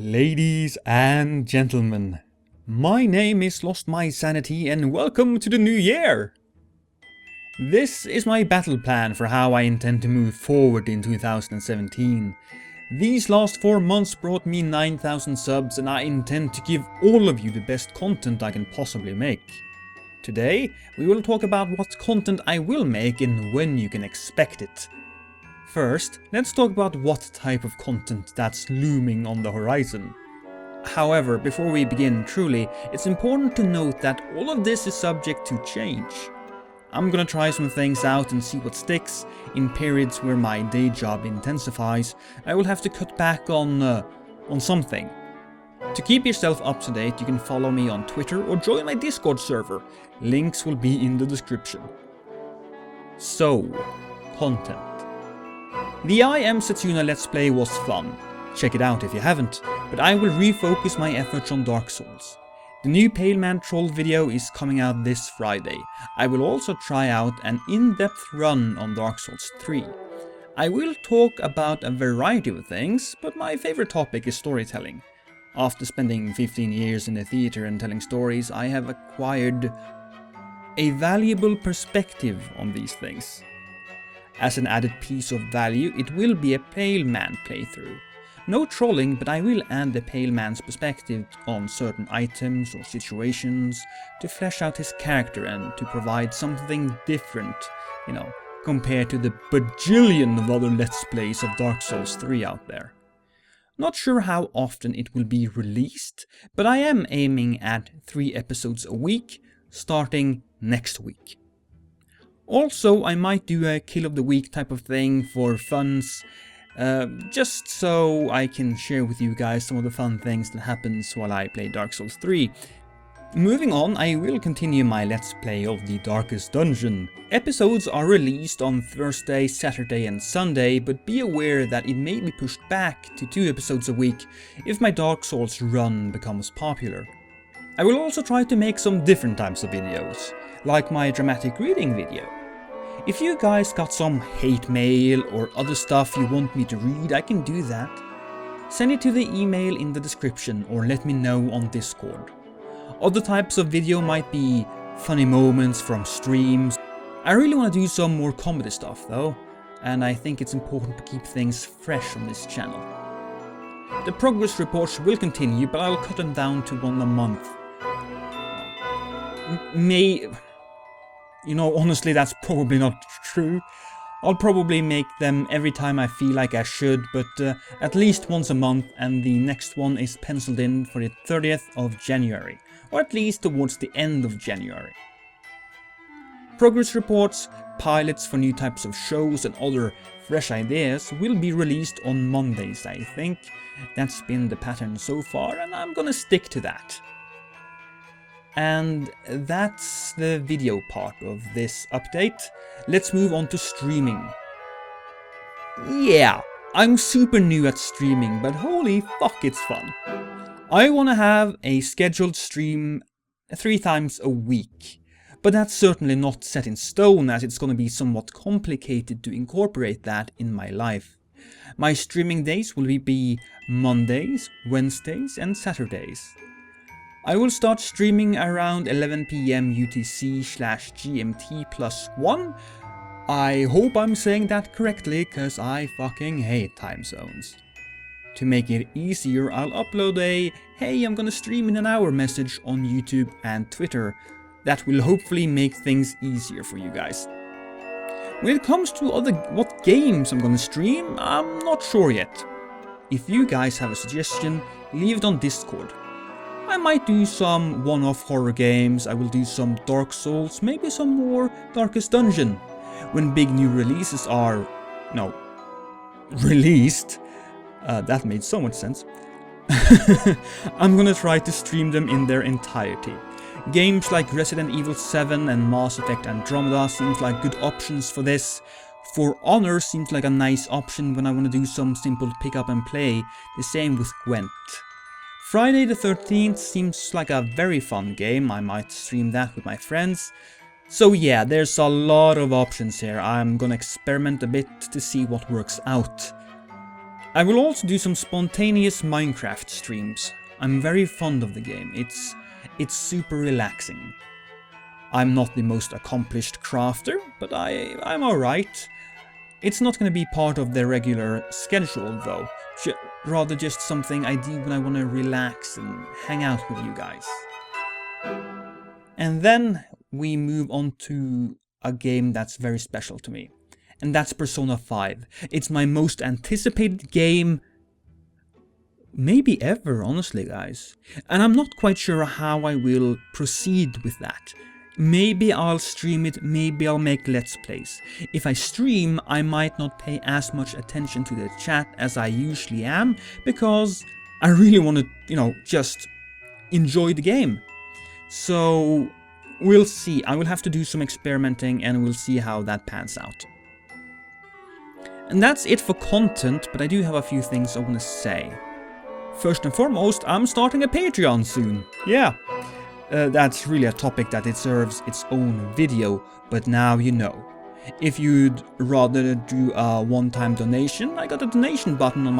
Ladies and gentlemen, my name is Lost My Sanity and welcome to the new year! This is my battle plan for how I intend to move forward in 2017. These last 4 months brought me 9,000 subs and I intend to give all of you the best content I can possibly make. Today, we will talk about what content I will make and when you can expect it. First, let's talk about what type of content that's looming on the horizon. However, before we begin truly, it's important to note that all of this is subject to change. I'm gonna try some things out and see what sticks. In periods where my day job intensifies, I will have to cut back on something. To keep yourself up to date, you can follow me on Twitter or join my Discord server. Links will be in the description. So, content. The I Am Setsuna Let's Play was fun. Check it out if you haven't, but I will refocus my efforts on Dark Souls. The new Pale Man Troll video is coming out this Friday. I will also try out an in-depth run on Dark Souls 3. I will talk about a variety of things, but my favorite topic is storytelling. After spending 15 years in the theater and telling stories, I have acquired a valuable perspective on these things. As an added piece of value, it will be a Pale Man playthrough. No trolling, but I will add the Pale Man's perspective on certain items or situations to flesh out his character and to provide something different, compared to the bajillion of other Let's Plays of Dark Souls 3 out there. Not sure how often it will be released, but I am aiming at 3 episodes a week, starting next week. Also, I might do a kill of the week type of thing for funs, just so I can share with you guys some of the fun things that happens while I play Dark Souls 3. Moving on, I will continue my Let's Play of the Darkest Dungeon. Episodes are released on Thursday, Saturday and Sunday, but be aware that it may be pushed back to 2 episodes a week if my Dark Souls run becomes popular. I will also try to make some different types of videos, like my dramatic reading video. If you guys got some hate mail or other stuff you want me to read, I can do that. Send it to the email in the description or let me know on Discord. Other types of video might be funny moments from streams. I really want to do some more comedy stuff though, and I think it's important to keep things fresh on this channel. The progress reports will continue, but I'll cut them down to 1 a month. Honestly, that's probably not true. I'll probably make them every time I feel like I should, but at least once a month, and the next one is penciled in for the 30th of January, or at least towards the end of January. Progress reports, pilots for new types of shows and other fresh ideas will be released on Mondays, I think. That's been the pattern so far, and I'm gonna stick to that. And that's the video part of this update. Let's move on to streaming. Yeah, I'm super new at streaming, but holy fuck, it's fun. I want to have a scheduled stream 3 times a week, but that's certainly not set in stone, as it's going to be somewhat complicated to incorporate that in my life. My streaming days will be Mondays, Wednesdays and Saturdays. I will start streaming around 11 PM UTC/GMT+1. I hope I'm saying that correctly, cause I fucking hate time zones. To make it easier, I'll upload a "Hey, I'm gonna stream in an hour" message on YouTube and Twitter. That will hopefully make things easier for you guys. When it comes to what games I'm gonna stream, I'm not sure yet. If you guys have a suggestion, leave it on Discord. I might do some one-off horror games, I will do some Dark Souls, maybe some more Darkest Dungeon. When big new releases are... released. That made so much sense. I'm gonna try to stream them in their entirety. Games like Resident Evil 7 and Mass Effect Andromeda seems like good options for this. For Honor seems like a nice option when I want to do some simple pick up and play, the same with Gwent. Friday the 13th seems like a very fun game, I might stream that with my friends. So yeah, there's a lot of options here, I'm gonna experiment a bit to see what works out. I will also do some spontaneous Minecraft streams. I'm very fond of the game. It's super relaxing. I'm not the most accomplished crafter, but I'm alright. It's not going to be part of the regular schedule though. Rather just something I do when I want to relax and hang out with you guys. And then we move on to a game that's very special to me. And that's Persona 5. It's my most anticipated game maybe ever, honestly, guys. And I'm not quite sure how I will proceed with that. Maybe I'll stream it, maybe I'll make Let's Plays. If I stream, I might not pay as much attention to the chat as I usually am, because I really want to, just enjoy the game. So, we'll see. I will have to do some experimenting and we'll see how that pans out. And that's it for content, but I do have a few things I want to say. First and foremost, I'm starting a Patreon soon. Yeah. That's really a topic that deserves its own video, but now you know. If you'd rather do a one-time donation, I got a donation button on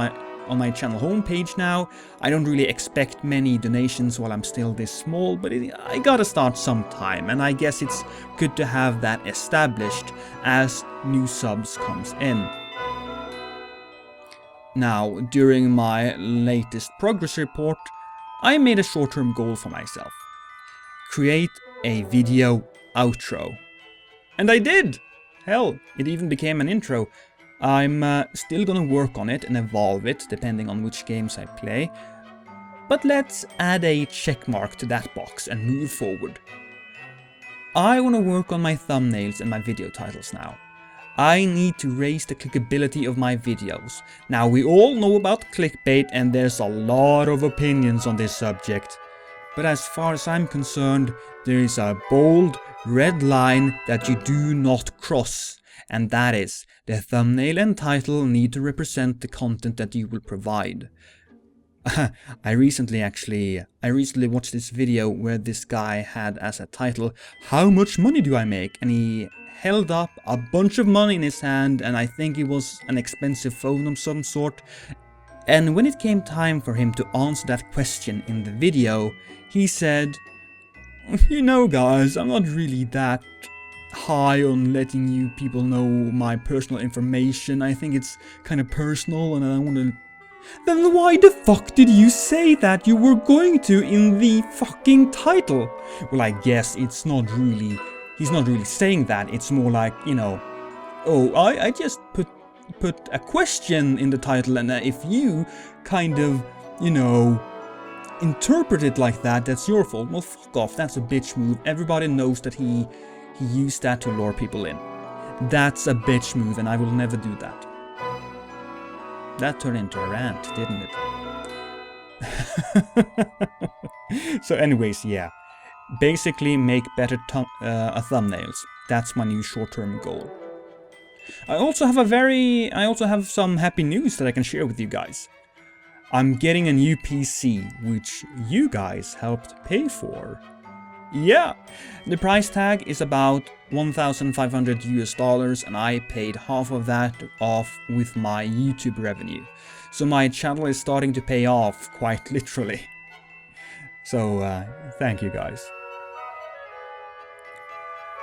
my channel homepage now. I don't really expect many donations while I'm still this small, but I gotta start sometime, and I guess it's good to have that established as new subs comes in. Now, during my latest progress report, I made a short-term goal for myself. Create a video outro. And I did! Hell, it even became an intro. I'm still gonna work on it and evolve it, depending on which games I play. But let's add a checkmark to that box and move forward. I wanna work on my thumbnails and my video titles now. I need to raise the clickability of my videos. Now, we all know about clickbait and there's a lot of opinions on this subject. But as far as I'm concerned, there is a bold red line that you do not cross. And that is, the thumbnail and title need to represent the content that you will provide. I recently watched this video where this guy had as a title, "How much money do I make?" And he held up a bunch of money in his hand, and I think it was an expensive phone of some sort. And when it came time for him to answer that question in the video, he said, "You know, guys, I'm not really that high on letting you people know my personal information. I think it's kind of personal and I want to..." Then why the fuck did you say that you were going to in the fucking title? Well, I guess it's not really... He's not really saying that. It's more like, oh, I just put a question in the title, and if you kind of, interpret it like that, that's your fault. Well, fuck off. That's a bitch move. Everybody knows that he used that to lure people in. That's a bitch move, and I will never do that. That turned into a rant, didn't it? So anyways, yeah. Basically make better thumbnails. That's my new short-term goal. I also have some happy news that I can share with you guys. I'm getting a new PC, which you guys helped pay for. Yeah, the price tag is about $1,500 US, and I paid half of that off with my YouTube revenue. So my channel is starting to pay off, quite literally. So, thank you guys.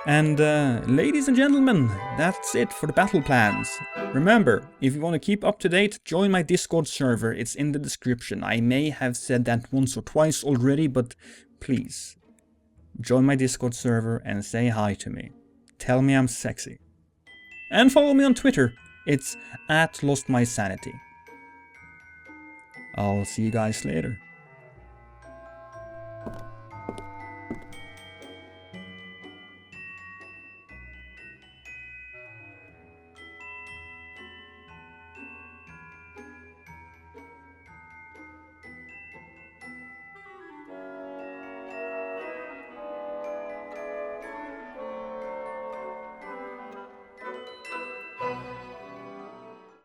And ladies and gentlemen, that's it for the battle plans. Remember, if you want to keep up to date, join my Discord server, it's in the description. I may have said that once or twice already, but please, join my Discord server and say hi to me. Tell me I'm sexy. And follow me on Twitter, it's @LostMySanity. I'll see you guys later.